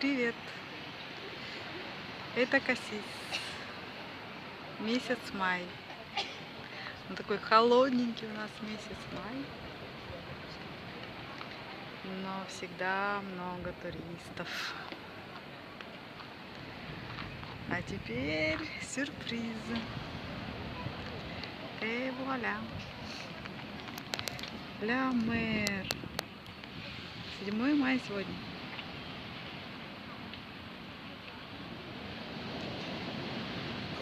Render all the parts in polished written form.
Привет! Это Кассис. Месяц май. Он такой холодненький у нас месяц май. Но всегда много туристов. А теперь сюрпризы. И вуаля! Ля мэр. 7 мая сегодня.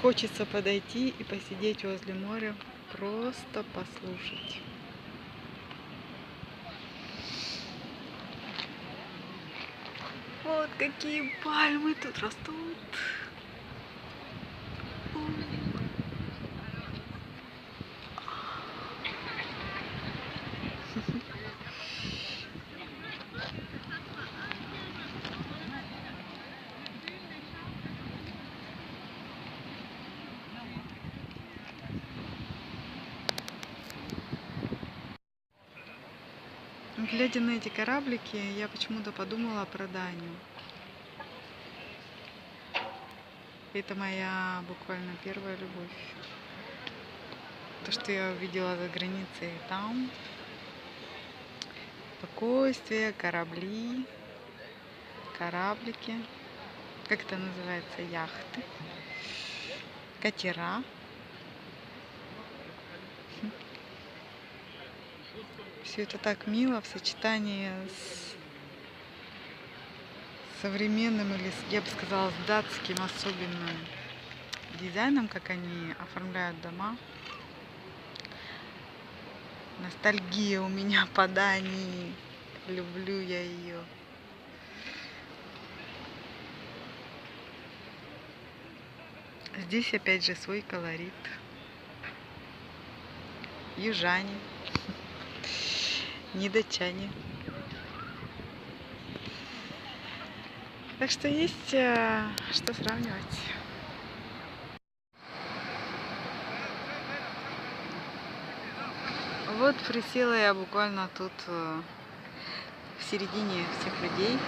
Хочется подойти и посидеть возле моря, просто послушать. Вот какие пальмы тут растут. Глядя на эти кораблики, я почему-то подумала про Данию. Это моя буквально первая любовь. То, что я увидела за границей там. Спокойствие, корабли, кораблики. Как это называется? Яхты. Катера. Все это так мило в сочетании с современным, или я бы сказала, с датским особенным дизайном, как они оформляют дома. Ностальгия у меня по Дании. Люблю я ее. Здесь опять же свой колорит. Южане, недочане. Так что есть что сравнивать. Вот присела я буквально тут в середине всех людей.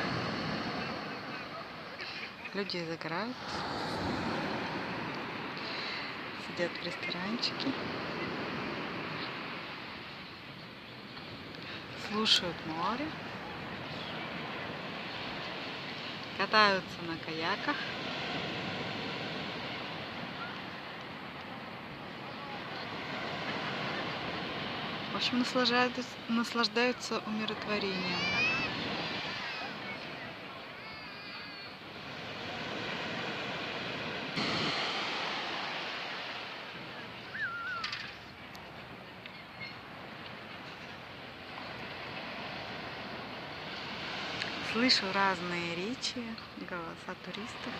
Люди загорают, сидят в ресторанчике, слушают море, катаются на каяках. В общем, наслаждаются умиротворением. Слышу разные речи, голоса туристов.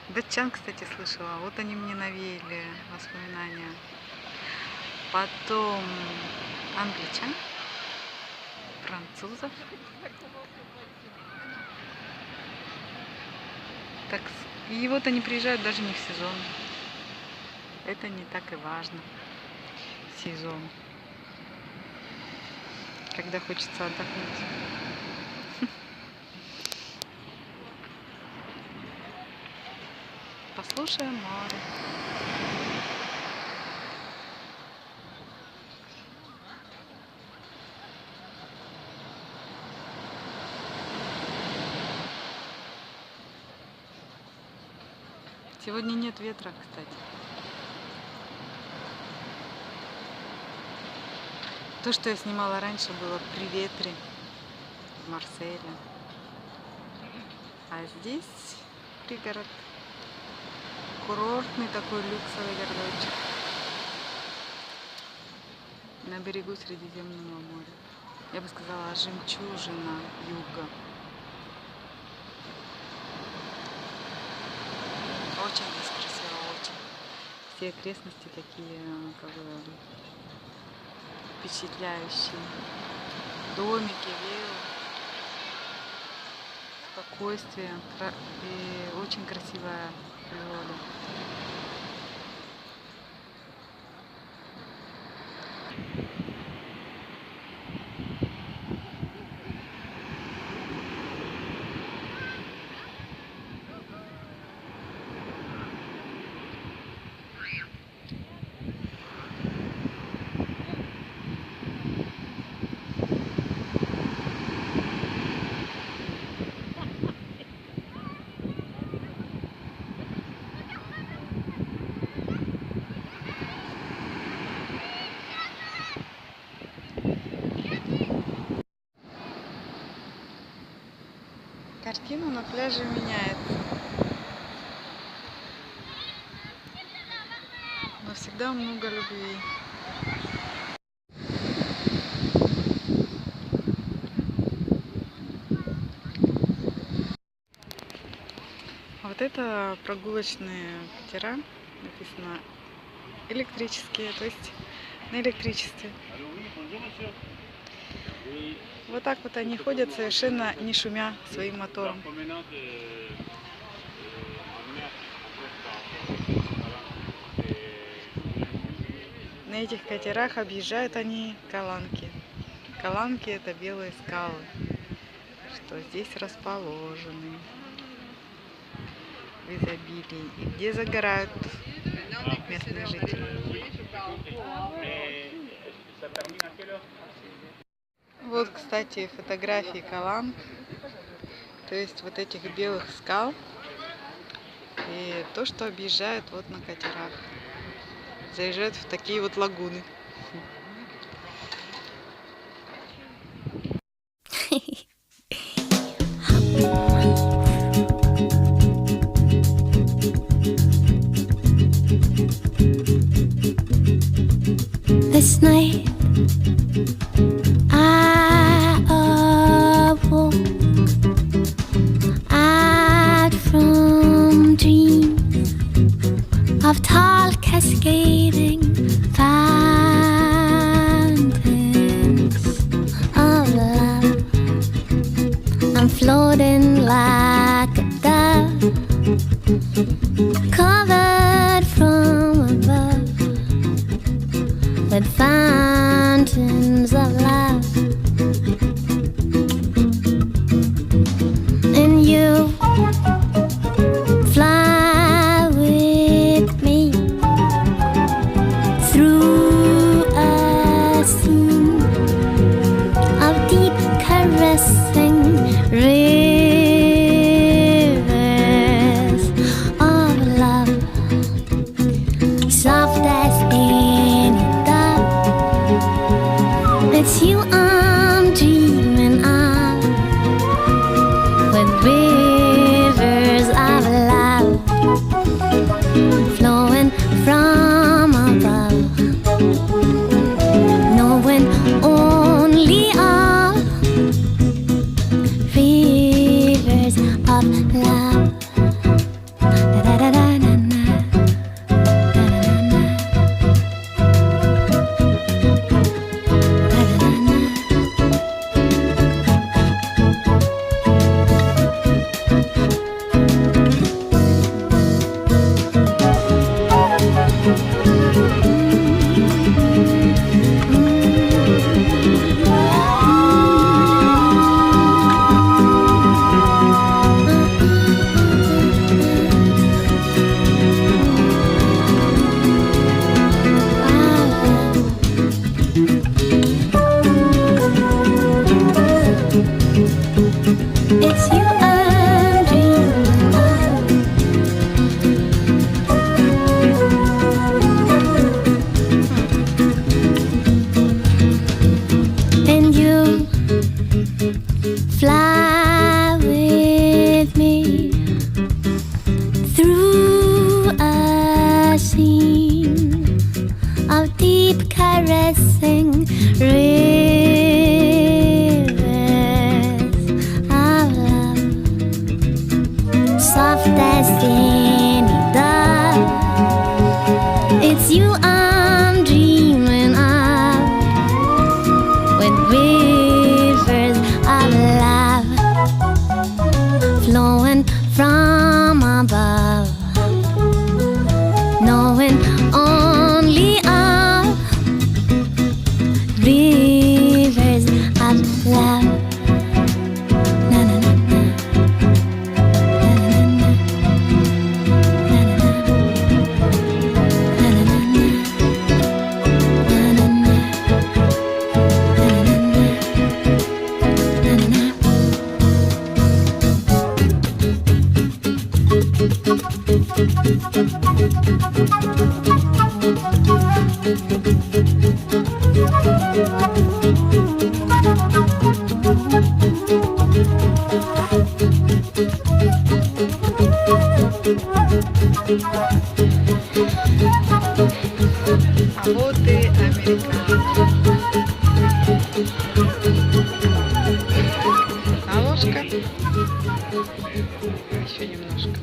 Датчан, кстати, слышала. Вот они мне навеяли воспоминания. Потом англичан, французов. Так, и вот они приезжают даже не в сезон. Это не так и важно. Сезон. Когда хочется отдохнуть. Послушаем море. Сегодня нет ветра, кстати. То, что я снимала раньше, было при ветре в Марселе. А здесь пригород. Курортный такой люксовый городочек. На берегу Средиземного моря. Я бы сказала, жемчужина юга. Очень здесь красиво, очень. Все окрестности такие, как бы, впечатляющие. Домики, виллы. Спокойствие и очень красивая природа. Картина на пляже меняется. Но всегда много любви. А вот это прогулочные катера, написано электрические, то есть на электричестве. Вот так вот они ходят, совершенно не шумя своим мотором. На этих катерах объезжают они Каланки. Каланки — это белые скалы, что здесь расположены в изобилии, и где загорают местные жители. Вот, кстати, фотографии Каланк, то есть вот этих белых скал, и то, что объезжают вот на катерах, заезжают в такие вот лагуны. This night I awoke out from dreams of tall cascading fountains of love. I'm floating like a dove, covered from above with fountains of love. And you fly with me through a scene of deep caressing rivers of love, soft as any dove. It's you I'm dreaming of, with rivers of love flowing from above, knowing only of rivers of love. Da-da-da-da-da-da. It's you I'm dreaming of. And you fly with me through a scene of deep caressing rivers of love, soft as any dove. It's you I'm dreaming of, with rivers of love flowing from above, knowing only of rivers of love. Na na na na. Na na na na. Na na na. Na na na na. Na na na. Na na na. Na na na. А вот и американцы. А ложка? Еще немножко.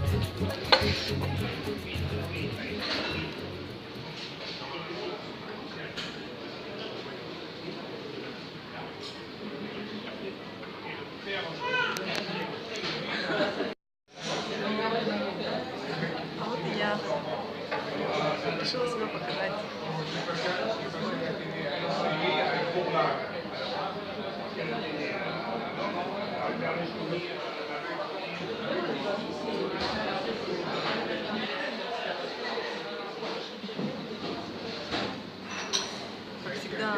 А вот и я решила себя показать. Как всегда,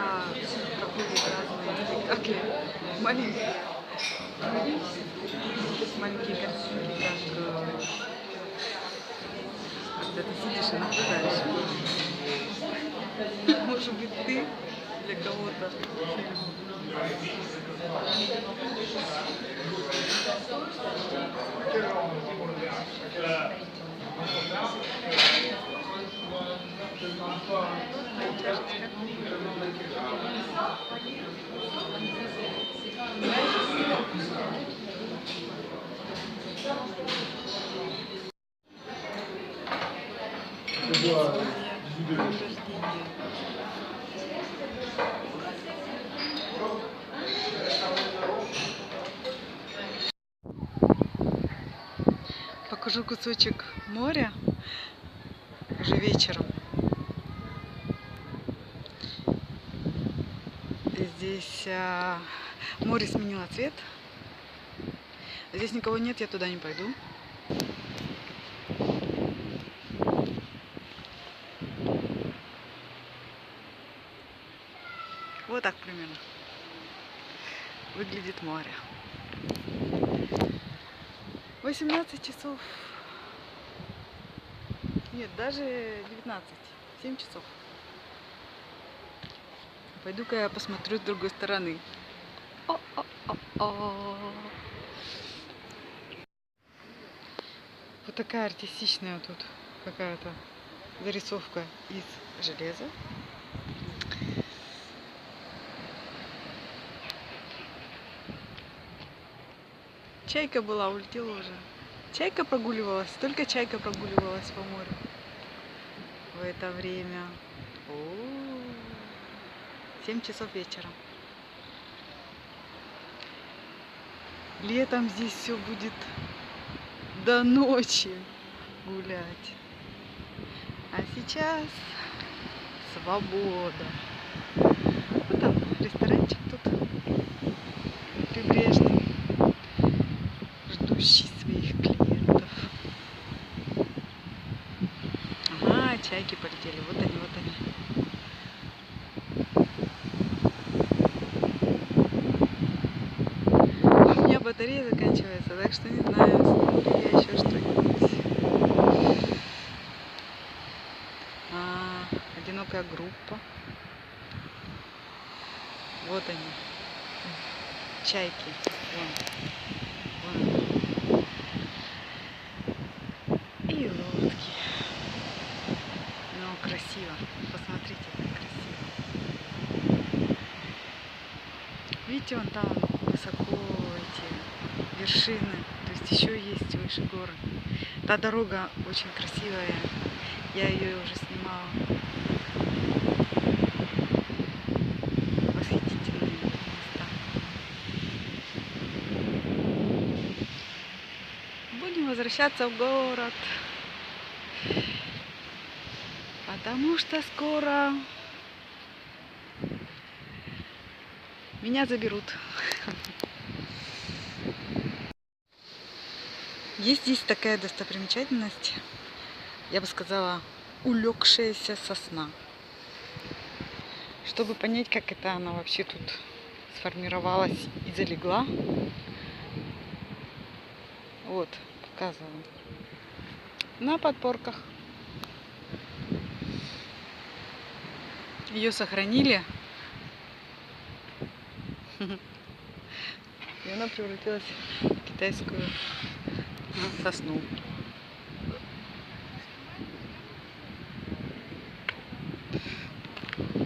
проходят разные спектакли. Маленькие картинки, когда ты сидишь и наблюдаешь. Может быть, ты для кого-то покажу кусочек моря уже вечером. Здесь море сменило цвет. Здесь никого нет, я туда не пойду. Вот так примерно выглядит море. 18 часов. Нет, даже 19. 7 часов. Пойду-ка я посмотрю с другой стороны. Вот такая артистичная тут какая-то зарисовка из железа. Чайка была, улетела уже. Чайка прогуливалась, только чайка прогуливалась по морю в это время. 7 часов вечера. Летом здесь все будет до ночи гулять. А сейчас свобода. Вот там ресторанчик тут прибрежный, ждущий своих клиентов. Ага, чайки полетели. Вот они, вот они. У меня батарея заканчивается, так что не знаю, сниму ли я еще что-нибудь. Одинокая группа. Вот они. Чайки. Вон. И лодки. Ну, красиво. Посмотрите, как красиво. Видите, вон там высоко эти вершины. То есть еще есть выше горы. Та дорога очень красивая. Я ее уже снимала. Восхитительные места. Будем возвращаться в город. Потому что скоро меня заберут. Есть здесь такая достопримечательность, я бы сказала, улегшаяся сосна. Чтобы понять, как это она вообще тут сформировалась и залегла. Вот, показываю. На подпорках. Ее сохранили. И она превратилась в китайскую сосну.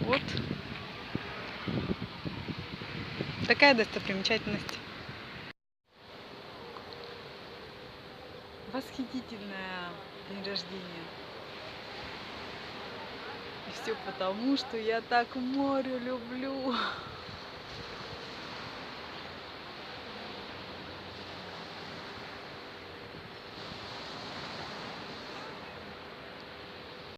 Вот такая достопримечательность. Восхитительное день рождения. И все потому, что я так море люблю.